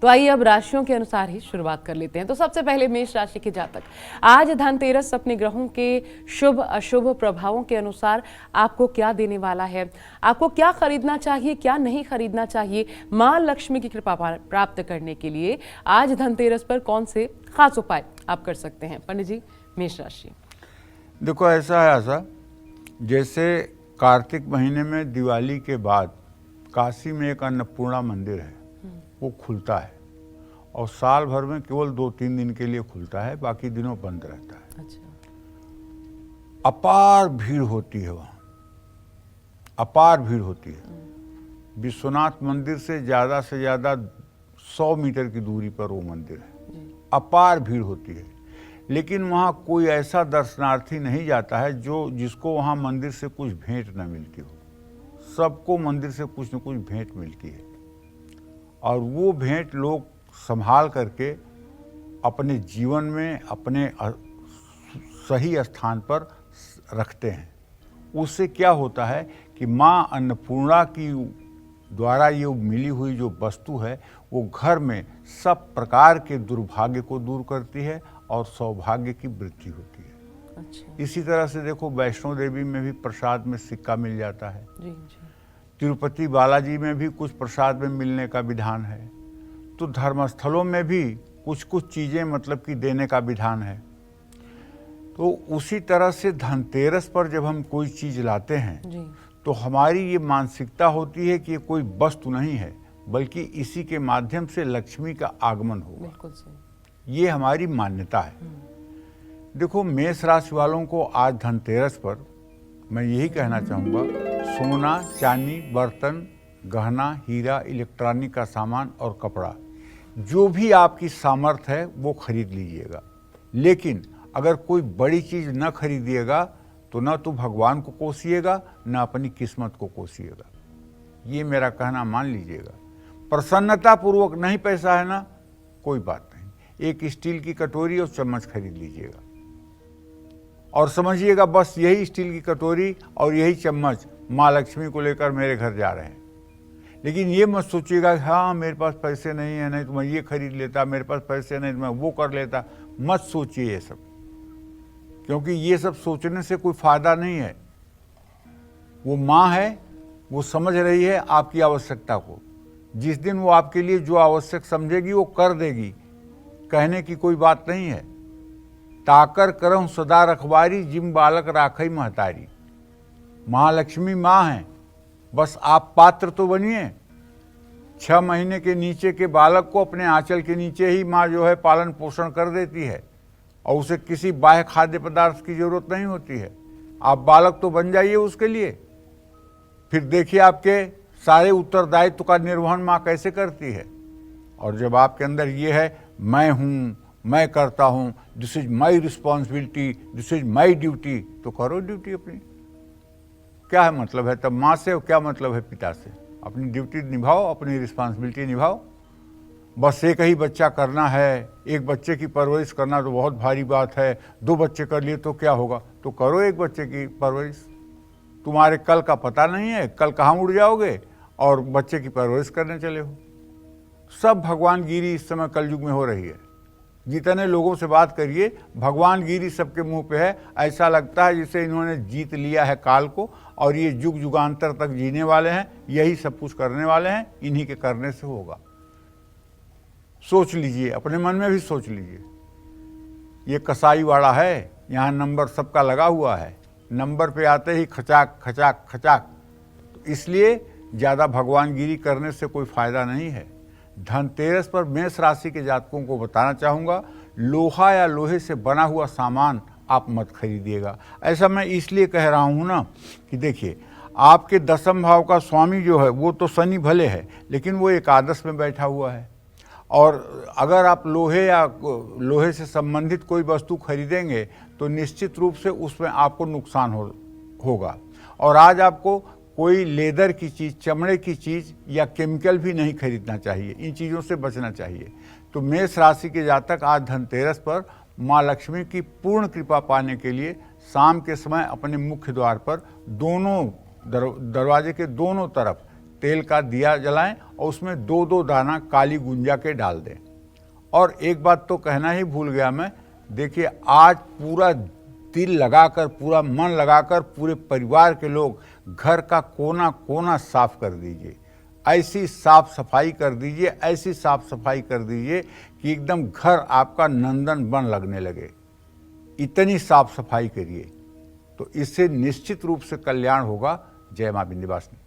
तो आइए अब राशियों के अनुसार ही शुरुआत कर लेते हैं। तो सबसे पहले मेष राशि के जातक, आज धनतेरस अपने ग्रहों के शुभ अशुभ प्रभावों के अनुसार आपको क्या देने वाला है, आपको क्या खरीदना चाहिए, क्या नहीं खरीदना चाहिए, मां लक्ष्मी की कृपा प्राप्त करने के लिए आज धनतेरस पर कौन से खास उपाय आप कर सकते हैं। पंडित जी, मेष राशि। देखो, ऐसा है ऐसा जैसे कार्तिक महीने में दिवाली के बाद काशी में एक अन्नपूर्णा मंदिर है, वो खुलता है और साल भर में केवल 2-3 दिन के लिए खुलता है, बाकी दिनों बंद रहता है। अच्छा। अपार भीड़ होती है वहाँ, अपार भीड़ होती है। विश्वनाथ मंदिर से ज़्यादा 100 मीटर की दूरी पर वो मंदिर है। अपार भीड़ होती है, लेकिन वहाँ कोई ऐसा दर्शनार्थी नहीं जाता है जिसको वहाँ मंदिर से कुछ भेंट न मिलती हो। सबको मंदिर से कुछ न कुछ भेंट मिलती है और वो भेंट लोग संभाल करके अपने जीवन में अपने सही स्थान पर रखते हैं। उससे क्या होता है कि माँ अन्नपूर्णा की द्वारा ये मिली हुई जो वस्तु है वो घर में सब प्रकार के दुर्भाग्य को दूर करती है और सौभाग्य की वृद्धि होती है। अच्छा। इसी तरह से देखो, वैष्णो देवी में भी प्रसाद में सिक्का मिल जाता है। जी। तिरुपति बालाजी में भी कुछ प्रसाद में मिलने का विधान है। तो धर्मस्थलों में भी कुछ कुछ चीज़ें मतलब कि देने का विधान है। तो उसी तरह से धनतेरस पर जब हम कोई चीज़ लाते हैं जी। तो हमारी ये मानसिकता होती है कि ये कोई वस्तु नहीं है, बल्कि इसी के माध्यम से लक्ष्मी का आगमन होगा। बिल्कुल सही। ये हमारी मान्यता है। देखो, मेष राशि वालों को आज धनतेरस पर मैं यही कहना चाहूँगा, सोना, चांदी, बर्तन, गहना, हीरा, इलेक्ट्रॉनिक का सामान और कपड़ा, जो भी आपकी सामर्थ्य है वो खरीद लीजिएगा। लेकिन अगर कोई बड़ी चीज़ न खरीदिएगा तो न तो भगवान को कोसिएगा, न अपनी किस्मत को कोसिएगा। ये मेरा कहना मान लीजिएगा। प्रसन्नता पूर्वक नहीं पैसा है ना, कोई बात नहीं, एक स्टील की कटोरी और चम्मच खरीद लीजिएगा और समझिएगा बस यही स्टील की कटोरी और यही चम्मच माँ लक्ष्मी को लेकर मेरे घर जा रहे हैं। लेकिन ये मत सोचिएगा हाँ मेरे पास पैसे नहीं है, नहीं तो मैं ये खरीद लेता, मेरे पास पैसे नहीं तो मैं वो कर लेता। मत सोचिए ये सब, क्योंकि ये सब सोचने से कोई फायदा नहीं है। वो माँ है, वो समझ रही है आपकी आवश्यकता को। जिस दिन वो आपके लिए जो आवश्यक समझेगी वो कर देगी, कहने की कोई बात नहीं है। ताकर करहु सदा रखवारी, जिम बालक राखई महतारी। महालक्ष्मी माँ है, बस आप पात्र तो बनिए। 6 महीने के नीचे के बालक को अपने आंचल के नीचे ही माँ जो है पालन पोषण कर देती है और उसे किसी बाह्य खाद्य पदार्थ की जरूरत नहीं होती है। आप बालक तो बन जाइए उसके लिए, फिर देखिए आपके सारे उत्तरदायित्व का निर्वहन माँ कैसे करती है। और जब आपके अंदर ये है मैं हूँ, मैं करता हूँ, this is my responsibility, this is my duty, तो करो ड्यूटी अपनी। क्या है मतलब है तब माँ से, क्या मतलब है पिता से? अपनी ड्यूटी निभाओ, अपनी रिस्पॉन्सिबिलिटी निभाओ। बस एक ही बच्चा करना है, एक बच्चे की परवरिश करना तो बहुत भारी बात है। 2 बच्चे कर लिए तो क्या होगा? तो करो एक बच्चे की परवरिश। तुम्हारे कल का पता नहीं है, कल कहाँ उड़ जाओगे और बच्चे की परवरिश करने चले हो। सब भगवानगिरी इस समय कलयुग में हो रही है। जितने लोगों से बात करिए, भगवानगिरी सबके मुंह पे है। ऐसा लगता है जिसे इन्होंने जीत लिया है काल को और ये युग युगांतर तक जीने वाले हैं, यही सब कुछ करने वाले हैं, इन्हीं के करने से होगा। सोच लीजिए, अपने मन में भी सोच लीजिए। ये कसाई वाड़ा है, यहाँ नंबर सबका लगा हुआ है, नंबर पे आते ही खचाक खचाक खचाक। तो इसलिए ज़्यादा भगवानगिरी करने से कोई फायदा नहीं है। धनतेरस पर मेष राशि के जातकों को बताना चाहूँगा, लोहा या लोहे से बना हुआ सामान आप मत खरीदिएगा। ऐसा मैं इसलिए कह रहा हूँ ना कि देखिए, आपके 10वें भाव का स्वामी जो है वो तो शनि भले है, लेकिन वो एकादश में बैठा हुआ है। और अगर आप लोहे से संबंधित कोई वस्तु खरीदेंगे तो निश्चित रूप से उसमें आपको नुकसान होगा। और आज आपको कोई लेदर की चीज़, चमड़े की चीज़ या केमिकल भी नहीं खरीदना चाहिए, इन चीज़ों से बचना चाहिए। तो मेष राशि के जातक आज धनतेरस पर माँ लक्ष्मी की पूर्ण कृपा पाने के लिए शाम के समय अपने मुख्य द्वार पर दोनों दरवाजे के दोनों तरफ तेल का दिया जलाएं और उसमें 2-2 दाना काली गुंजा के डाल दें। और एक बात तो कहना ही भूल गया मैं, देखिए आज पूरा दिल लगाकर, पूरा मन लगाकर पूरे परिवार के लोग घर का कोना कोना साफ कर दीजिए। ऐसी साफ सफाई कर दीजिए, ऐसी साफ सफाई कर दीजिए कि एकदम घर आपका नंदन वन लगने लगे। इतनी साफ सफाई करिए तो इससे निश्चित रूप से कल्याण होगा। जय मां विंध्यवासिनी।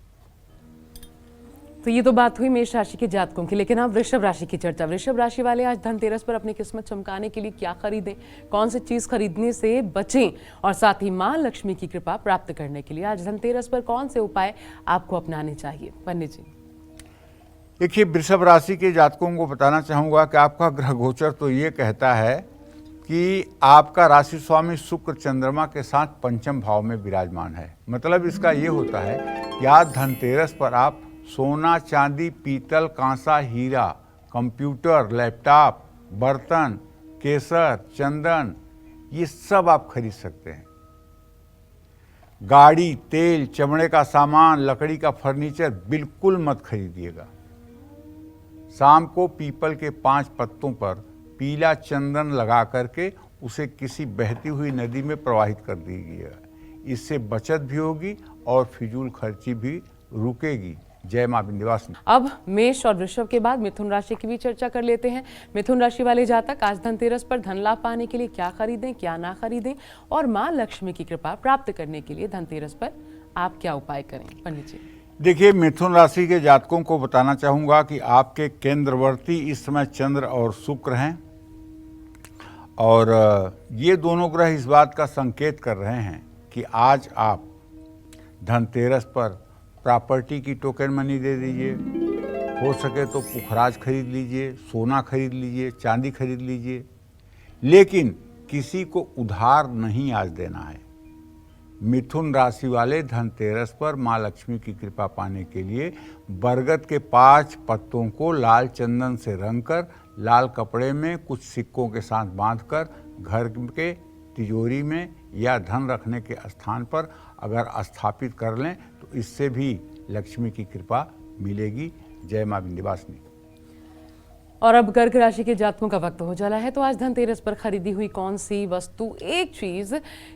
तो ये तो बात हुई मेष राशि के जातकों की, लेकिन अब वृषभ राशि की चर्चा। वृषभ राशि वाले आज धनतेरस पर अपनी किस्मत चमकाने के लिए क्या खरीदें, कौन सी चीज खरीदने से बचें और साथ ही मां लक्ष्मी की कृपा प्राप्त करने के लिए आज धनतेरस पर कौन से उपाय आपको अपनाने चाहिए? पंडित जी। देखिए, वृषभ राशि के जातकों को बताना चाहूंगा कि आपका ग्रह गोचर तो ये कहता है कि आपका राशि स्वामी शुक्र चंद्रमा के साथ पंचम भाव में विराजमान है। मतलब इसका ये होता है कि आज धनतेरस पर आप सोना, चांदी, पीतल, कांसा, हीरा, कंप्यूटर, लैपटॉप, बर्तन, केसर, चंदन, ये सब आप खरीद सकते हैं। गाड़ी, तेल, चमड़े का सामान, लकड़ी का फर्नीचर बिल्कुल मत खरीदिएगा। शाम को पीपल के 5 पत्तों पर पीला चंदन लगा करके उसे किसी बहती हुई नदी में प्रवाहित कर दीजिएगा। इससे बचत भी होगी और फिजूल खर्ची भी रुकेगी। जय मां विंध्यवासिनी। अब मेष और वृषभ के बाद मिथुन राशि की भी चर्चा कर लेते हैं। मिथुन राशि वाले जातक आज धनतेरस पर धन लाभ पाने के लिए क्या खरीदें, क्या ना खरीदें और मां लक्ष्मी की कृपा प्राप्त करने के लिए धनतेरस पर आप क्या उपाय करें? पंडित जी। देखिए, मिथुन राशि के जातकों को बताना चाहूंगा कि आपके केंद्रवर्ती इस समय चंद्र और शुक्र हैं और ये दोनों ग्रह इस बात का संकेत कर रहे हैं कि आज आप धनतेरस पर प्रॉपर्टी की टोकन मनी दे दीजिए। हो सके तो पुखराज खरीद लीजिए, सोना खरीद लीजिए, चांदी खरीद लीजिए, लेकिन किसी को उधार नहीं आज देना है। मिथुन राशि वाले धनतेरस पर मां लक्ष्मी की कृपा पाने के लिए बरगद के 5 पत्तों को लाल चंदन से रंगकर लाल कपड़े में कुछ सिक्कों के साथ बांधकर घर के तिजोरी में या धन रखने के स्थान पर अगर स्थापित कर लें तो इससे भी लक्ष्मी की कृपा मिलेगी। जय मां विंध्यवासिनी। और अब कर्क राशि के जातकों का वक्त हो चला है, तो आज धनतेरस पर खरीदी हुई कौन सी वस्तु, एक चीज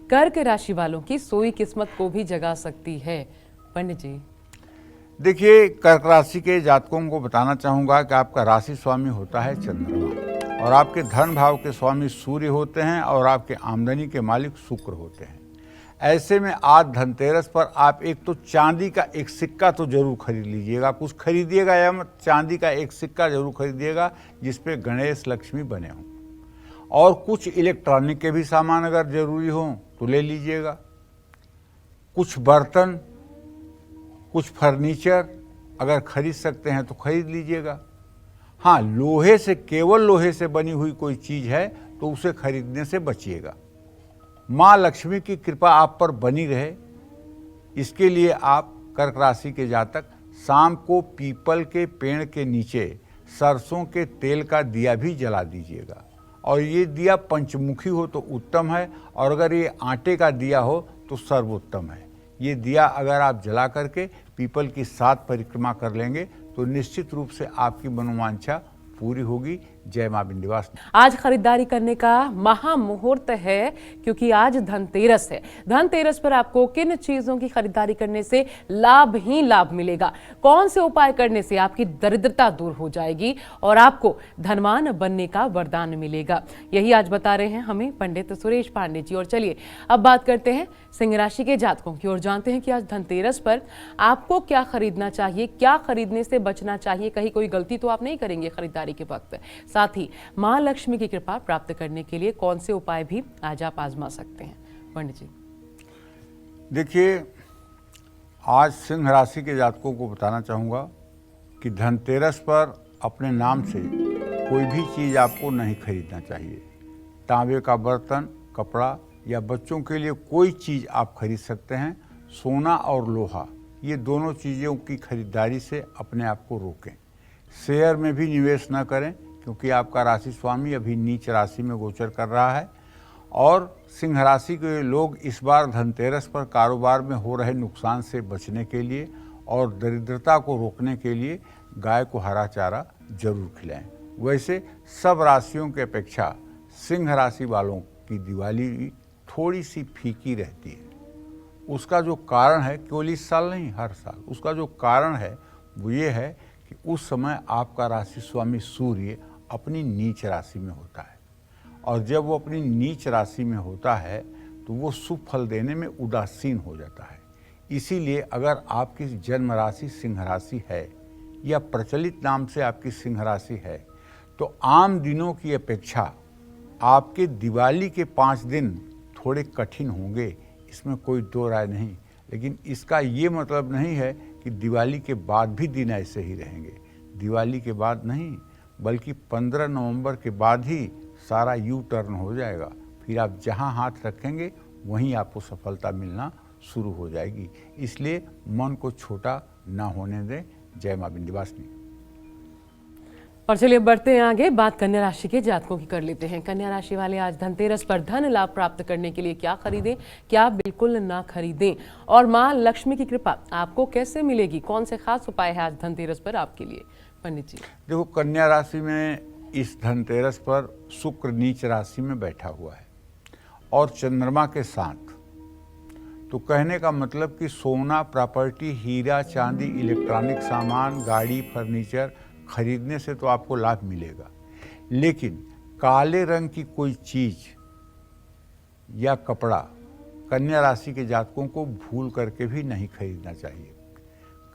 कर्क राशि वालों की सोई किस्मत को भी जगा सकती है? पंडित जी। देखिए, कर्क राशि के जातकों को बताना चाहूंगा कि आपका राशि स्वामी होता है चंद्रमा और आपके धन भाव के स्वामी सूर्य होते हैं और आपके आमदनी के मालिक शुक्र होते हैं। ऐसे में आज धनतेरस पर आप एक तो चांदी का एक सिक्का तो जरूर खरीद लीजिएगा। कुछ खरीदिएगा या मत, चांदी का एक सिक्का जरूर खरीदिएगा जिसपे गणेश लक्ष्मी बने हों। और कुछ इलेक्ट्रॉनिक के भी सामान अगर जरूरी हों तो ले लीजिएगा। कुछ बर्तन, कुछ फर्नीचर अगर खरीद सकते हैं तो खरीद लीजिएगा। हाँ, लोहे से, केवल लोहे से बनी हुई कोई चीज़ है तो उसे खरीदने से बचिएगा। माँ लक्ष्मी की कृपा आप पर बनी रहे, इसके लिए आप कर्क राशि के जातक शाम को पीपल के पेड़ के नीचे सरसों के तेल का दिया भी जला दीजिएगा। और ये दिया पंचमुखी हो तो उत्तम है, और अगर ये आटे का दिया हो तो सर्वोत्तम है। ये दिया अगर आप जला करके पीपल की 7 परिक्रमा कर लेंगे तो निश्चित रूप से आपकी मनोवांछा पूरी होगी। जय मां विंध्यवासिनी। आज खरीदारी करने का महामुहूर्त है क्योंकि आज धनतेरस है। धनतेरस पर आपको किन चीजों की खरीदारी करने से लाभ ही लाभ मिलेगा, कौन से उपाय करने से आपकी दरिद्रता दूर हो जाएगी और आपको धनवान बनने का वरदान मिलेगा, यही आज बता रहे हैं हमें पंडित सुरेश पांडे जी। और चलिए अब बात करते हैं सिंह राशि के जातकों की और जानते हैं कि आज धनतेरस पर आपको क्या खरीदना चाहिए, क्या खरीदने से बचना चाहिए, कहीं कोई गलती तो आप नहीं करेंगे खरीदारी के वक्त। साथ ही मां लक्ष्मी की कृपा प्राप्त करने के लिए कौन से उपाय भी आज आप आजमा सकते हैं? पंडित जी। देखिए, आज सिंह राशि के जातकों को बताना चाहूँगा कि धनतेरस पर अपने नाम से कोई भी चीज़ आपको नहीं खरीदना चाहिए। तांबे का बर्तन, कपड़ा या बच्चों के लिए कोई चीज़ आप खरीद सकते हैं। सोना और लोहा, ये दोनों चीज़ों की खरीदारी से अपने आप को रोकें। शेयर में भी निवेश न करें क्योंकि आपका राशि स्वामी अभी नीच राशि में गोचर कर रहा है। और सिंह राशि के लोग इस बार धनतेरस पर कारोबार में हो रहे नुकसान से बचने के लिए और दरिद्रता को रोकने के लिए गाय को हरा चारा जरूर खिलाएं। वैसे सब राशियों की अपेक्षा सिंह राशि वालों की दिवाली थोड़ी सी फीकी रहती है। उसका जो कारण है, केवल इस साल नहीं हर साल, उसका जो कारण है वो ये है कि उस समय आपका राशि स्वामी सूर्य अपनी नीच राशि में होता है, और जब वो अपनी नीच राशि में होता है तो वो शुभ फल देने में उदासीन हो जाता है। इसीलिए अगर आपकी जन्म राशि सिंह राशि है या प्रचलित नाम से आपकी सिंह राशि है तो आम दिनों की अपेक्षा आपके दिवाली के 5 दिन थोड़े कठिन होंगे, इसमें कोई दो राय नहीं। लेकिन इसका ये मतलब नहीं है कि दिवाली के बाद भी दिन ऐसे ही रहेंगे। दिवाली के बाद नहीं, बल्कि 15 नवंबर के बाद ही सारा यू टर्न हो जाएगा। फिर आप जहां हाथ रखेंगे वहीं आपको सफलता मिलना शुरू हो जाएगी। इसलिए मन को छोटा ना होने दें। जय मां विंध्यवासिनी। और चलिए बढ़ते हैं आगे, बात कन्या राशि के जातकों की कर लेते हैं। कन्या राशि वाले आज धनतेरस पर धन लाभ प्राप्त करने के लिए क्या खरीदें, क्या बिल्कुल ना खरीदें, और मां लक्ष्मी की कृपा आपको कैसे मिलेगी, कौन से खास उपाय है आज धनतेरस पर आपके लिए, पंडित जी? देखो, कन्या राशि में इस धनतेरस पर शुक्र नीच राशि में बैठा हुआ है और चंद्रमा के साथ, तो कहने का मतलब कि सोना, प्रॉपर्टी, हीरा चांदी, इलेक्ट्रॉनिक सामान, गाड़ी, फर्नीचर खरीदने से तो आपको लाभ मिलेगा, लेकिन काले रंग की कोई चीज या कपड़ा कन्या राशि के जातकों को भूल करके भी नहीं खरीदना चाहिए।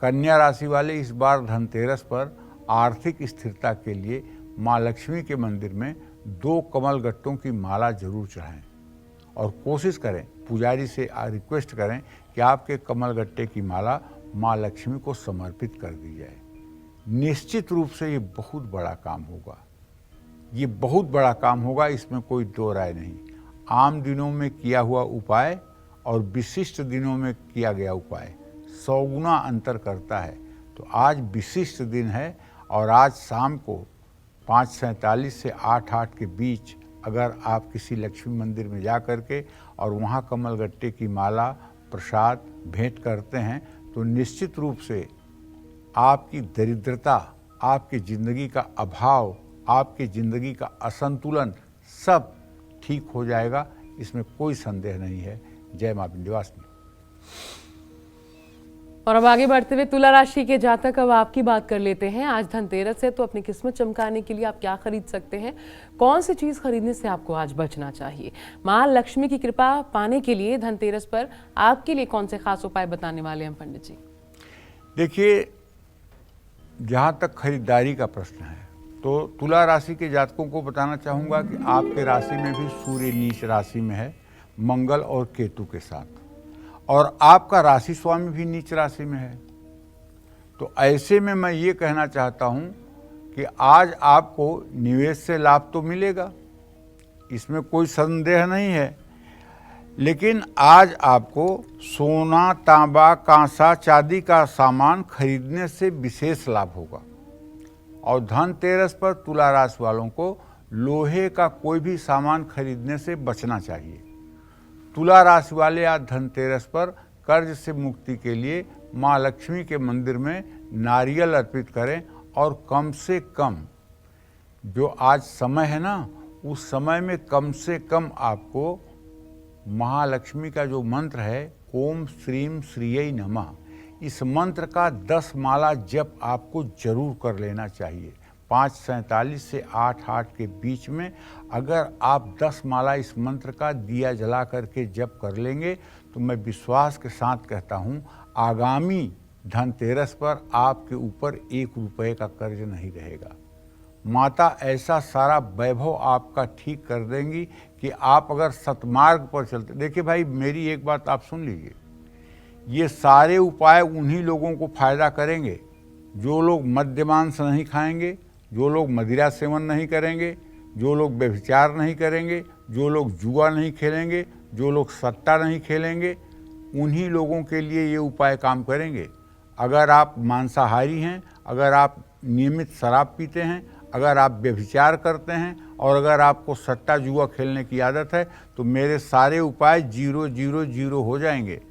कन्या राशि वाले इस बार धनतेरस पर आर्थिक स्थिरता के लिए मां लक्ष्मी के मंदिर में 2 कमल गट्टों की माला जरूर चढ़ाएं और कोशिश करें, पुजारी से रिक्वेस्ट करें कि आपके कमल गट्टे की माला मां लक्ष्मी को समर्पित कर दी जाए। निश्चित रूप से ये बहुत बड़ा काम होगा, ये बहुत बड़ा काम होगा, इसमें कोई दो राय नहीं। आम दिनों में किया हुआ उपाय और विशिष्ट दिनों में किया गया उपाय 100 गुना अंतर करता है। तो आज विशिष्ट दिन है और आज शाम को 5:47 से 8:08 के बीच अगर आप किसी लक्ष्मी मंदिर में जा करके और वहाँ कमलगट्टे की माला, प्रसाद भेंट करते हैं तो निश्चित रूप से आपकी दरिद्रता, आपकी जिंदगी का अभाव, आपकी जिंदगी का असंतुलन सब ठीक हो जाएगा, इसमें कोई संदेह नहीं है। जय मां विंध्यवासिनी। और अब आगे बढ़ते हुए तुला राशि के जातक, अब आपकी बात कर लेते हैं। आज धनतेरस है तो अपनी किस्मत चमकाने के लिए आप क्या खरीद सकते हैं, कौन सी चीज खरीदने से आपको आज बचना चाहिए, मां लक्ष्मी की कृपा पाने के लिए धनतेरस पर आपके लिए कौन से खास उपाय बताने वाले हैं पंडित जी? देखिए, जहाँ तक खरीदारी का प्रश्न है तो तुला राशि के जातकों को बताना चाहूँगा कि आपके राशि में भी सूर्य नीच राशि में है मंगल और केतु के साथ, और आपका राशि स्वामी भी नीच राशि में है। तो ऐसे में मैं ये कहना चाहता हूँ कि आज आपको निवेश से लाभ तो मिलेगा, इसमें कोई संदेह नहीं है, लेकिन आज आपको सोना, तांबा, कांसा, चांदी का सामान खरीदने से विशेष लाभ होगा। और धनतेरस पर तुला राशि वालों को लोहे का कोई भी सामान खरीदने से बचना चाहिए। तुला राशि वाले आज धनतेरस पर कर्ज से मुक्ति के लिए मां लक्ष्मी के मंदिर में नारियल अर्पित करें, और कम से कम जो आज समय है ना, उस समय में कम से कम आपको महालक्ष्मी का जो मंत्र है ओम श्रीम श्रीयै नमः, इस मंत्र का 10 माला जप आपको जरूर कर लेना चाहिए। 5:47 से 8:08 के बीच में अगर आप 10 माला इस मंत्र का दिया जला करके जप कर लेंगे तो मैं विश्वास के साथ कहता हूँ आगामी धनतेरस पर आपके ऊपर 1 रुपये का कर्ज नहीं रहेगा। माता ऐसा सारा वैभव आपका ठीक कर देंगी कि आप अगर सतमार्ग पर चलते, देखिए भाई मेरी एक बात आप सुन लीजिए, ये सारे उपाय उन्हीं लोगों को फायदा करेंगे जो लोग मद्यमांस नहीं खाएंगे, जो लोग मदिरा सेवन नहीं करेंगे, जो लोग व्यभिचार नहीं करेंगे, जो लोग जुआ नहीं खेलेंगे, जो लोग सट्टा नहीं खेलेंगे, उन्हीं लोगों के लिए ये उपाय काम करेंगे। अगर आप मांसाहारी हैं, अगर आप नियमित शराब पीते हैं, अगर आप व्यभिचार करते हैं और अगर आपको सट्टा जुआ खेलने की आदत है तो मेरे सारे उपाय 0 0 0 हो जाएंगे।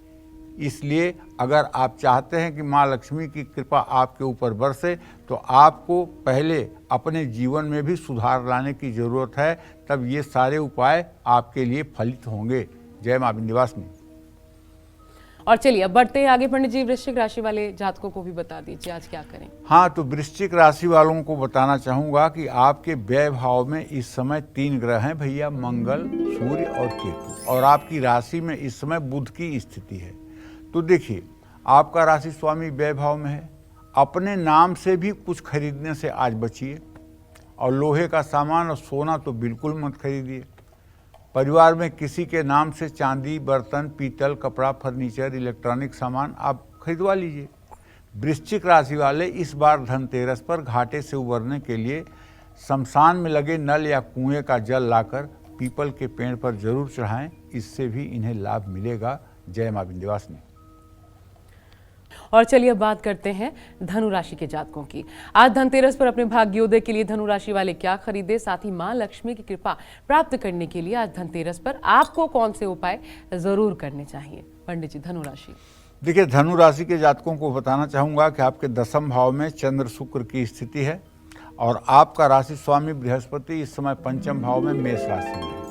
इसलिए अगर आप चाहते हैं कि माँ लक्ष्मी की कृपा आपके ऊपर बरसे तो आपको पहले अपने जीवन में भी सुधार लाने की जरूरत है, तब ये सारे उपाय आपके लिए फलित होंगे। जय माँ विंध्यवासिनी। और चलिए अब बढ़ते हैं आगे। पंडित जी, वृश्चिक राशि वाले जातकों को भी बता दीजिए आज क्या करें। हाँ, तो वृश्चिक राशि वालों को बताना चाहूंगा कि आपके व्यय भाव में इस समय 3 ग्रह हैं भैया, मंगल, सूर्य और केतु, और आपकी राशि में इस समय बुध की स्थिति है। तो देखिए, आपका राशि स्वामी व्यय भाव में है। अपने नाम से भी कुछ खरीदने से आज बचिए, और लोहे का सामान और सोना तो बिल्कुल मत खरीदिए। परिवार में किसी के नाम से चांदी, बर्तन, पीतल, कपड़ा, फर्नीचर, इलेक्ट्रॉनिक सामान आप खरीदवा लीजिए। वृश्चिक राशि वाले इस बार धनतेरस पर घाटे से उबरने के लिए शमशान में लगे नल या कुएं का जल लाकर पीपल के पेड़ पर जरूर चढ़ाएं, इससे भी इन्हें लाभ मिलेगा। जय मां विंध्यवासिनी। और चलिए अब बात करते हैं धनु राशि के जातकों की। आज धनतेरस पर अपने भाग्योदय के लिए धनु राशि वाले क्या खरीदे, साथ ही मां लक्ष्मी की कृपा प्राप्त करने के लिए आज धनतेरस पर आपको कौन से उपाय जरूर करने चाहिए। पंडित जी, धनु राशि। देखिए, धनु राशि के जातकों को बताना चाहूंगा कि आपके 10वें भाव में चंद्र शुक्र की स्थिति है, और आपका राशि स्वामी बृहस्पति इस समय 5वें भाव में मेष राशि में है।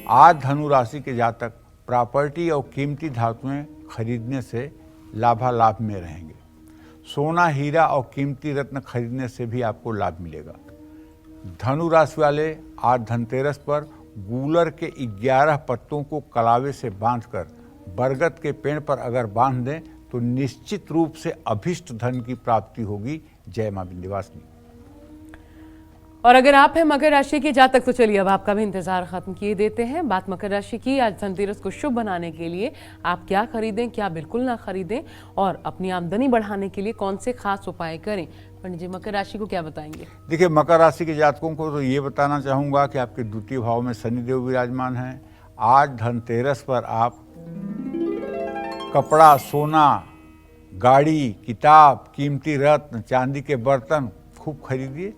आज धनु राशि के जातक प्रॉपर्टी और कीमती धातुएं खरीदने से लाभालाभ में रहेंगे। सोना, हीरा और कीमती रत्न खरीदने से भी आपको लाभ मिलेगा। धनु राशि वाले आज धनतेरस पर गूलर के 11 पत्तों को कलावे से बांधकर बरगद के पेड़ पर अगर बांध दें तो निश्चित रूप से अभिष्ट धन की प्राप्ति होगी। जय मां विंध्यवासिनी। और अगर आप हैं मकर राशि के जातक तो चलिए अब आपका भी इंतजार खत्म किए देते हैं। बात मकर राशि की। आज धनतेरस को शुभ बनाने के लिए आप क्या खरीदें, क्या बिल्कुल ना खरीदें, और अपनी आमदनी बढ़ाने के लिए कौन से खास उपाय करें। पंडित जी, मकर राशि को क्या बताएंगे। देखिए, मकर राशि के जातकों को तो ये बताना चाहूंगा कि आपके 2वें भाव में शनिदेव विराजमान हैं। आज धनतेरस पर आप कपड़ा, सोना, गाड़ी, किताब, कीमती रत्न, चांदी के बर्तन खूब खरीदिए,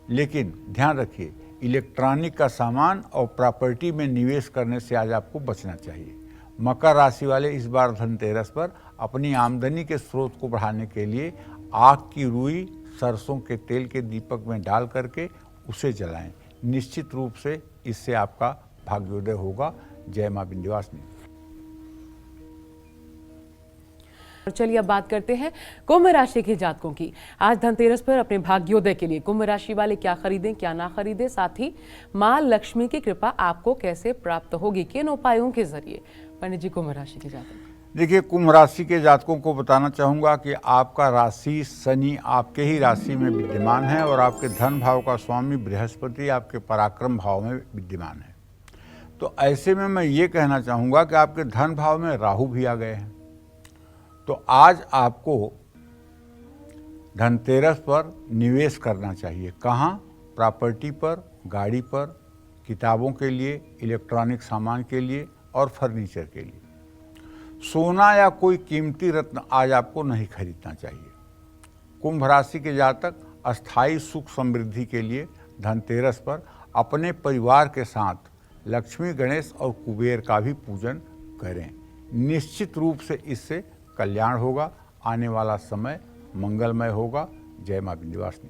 लेकिन ध्यान रखिए इलेक्ट्रॉनिक का सामान और प्रॉपर्टी में निवेश करने से आज आपको बचना चाहिए। मकर राशि वाले इस बार धनतेरस पर अपनी आमदनी के स्रोत को बढ़ाने के लिए आग की रुई सरसों के तेल के दीपक में डाल करके उसे जलाएं। निश्चित रूप से इससे आपका भाग्योदय होगा। जय मां विंध्यवासिनी। चलिए अब बात करते हैं कुंभ राशि के जातकों की। आज धनतेरस पर अपने भाग्योदय के लिए कुंभ राशि वाले क्या खरीदें, क्या ना खरीदें, साथ ही मां लक्ष्मी की कृपा आपको कैसे प्राप्त होगी, किन उपायों के जरिए। पंडित जी, कुंभ राशि के जातक। देखिए, कुंभ राशि के जातकों को बताना चाहूंगा कि आपका राशि शनि आपके ही राशि में विद्यमान है, और आपके धन भाव का स्वामी बृहस्पति आपके पराक्रम भाव में विद्यमान है। तो ऐसे में मैं ये कहना चाहूंगा कि आपके धन भाव में राहु भी आ गए हैं। तो आज आपको धनतेरस पर निवेश करना चाहिए। कहाँ? प्रॉपर्टी पर, गाड़ी पर, किताबों के लिए, इलेक्ट्रॉनिक सामान के लिए और फर्नीचर के लिए। सोना या कोई कीमती रत्न आज आपको नहीं खरीदना चाहिए। कुंभ राशि के जातक अस्थायी सुख समृद्धि के लिए धनतेरस पर अपने परिवार के साथ लक्ष्मी, गणेश और कुबेर का भी पूजन करें। निश्चित रूप से इससे कल्याण होगा। आने वाला समय मंगलमय होगा। जय मां विंध्यवासिनी।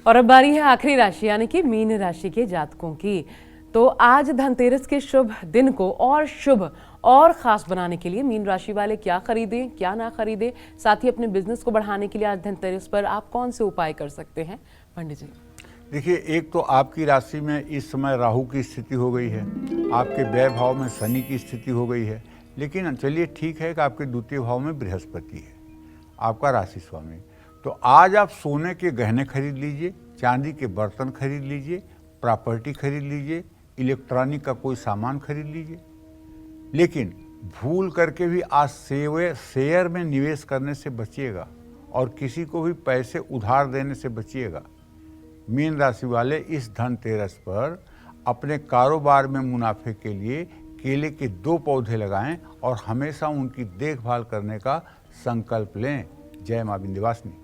और अब बारी है आखिरी राशि यानी कि मीन राशि के जातकों की। तो आज धनतेरस के शुभ दिन को और शुभ और खास बनाने के लिए मीन राशि वाले क्या खरीदें, क्या ना खरीदें, साथ ही अपने बिजनेस को बढ़ाने के लिए आज धनतेरस पर आप कौन से उपाय कर सकते हैं। पंडित जी, देखिए, एक तो आपकी राशि में इस समय राहु की स्थिति हो गई है, आपके व्यय भाव में शनि की स्थिति हो गई है, लेकिन चलिए ठीक है कि आपके 2वें भाव में बृहस्पति है, आपका राशि स्वामी। तो आज आप सोने के गहने खरीद लीजिए, चांदी के बर्तन खरीद लीजिए, प्रॉपर्टी खरीद लीजिए, इलेक्ट्रॉनिक का कोई सामान खरीद लीजिए, लेकिन भूल करके भी आज शेयर में निवेश करने से बचिएगा और किसी को भी पैसे उधार देने से बचिएगा। मीन राशि वाले इस धनतेरस पर अपने कारोबार में मुनाफे के लिए केले के 2 पौधे लगाएं और हमेशा उनकी देखभाल करने का संकल्प लें। जय मां विंध्यवासिनी।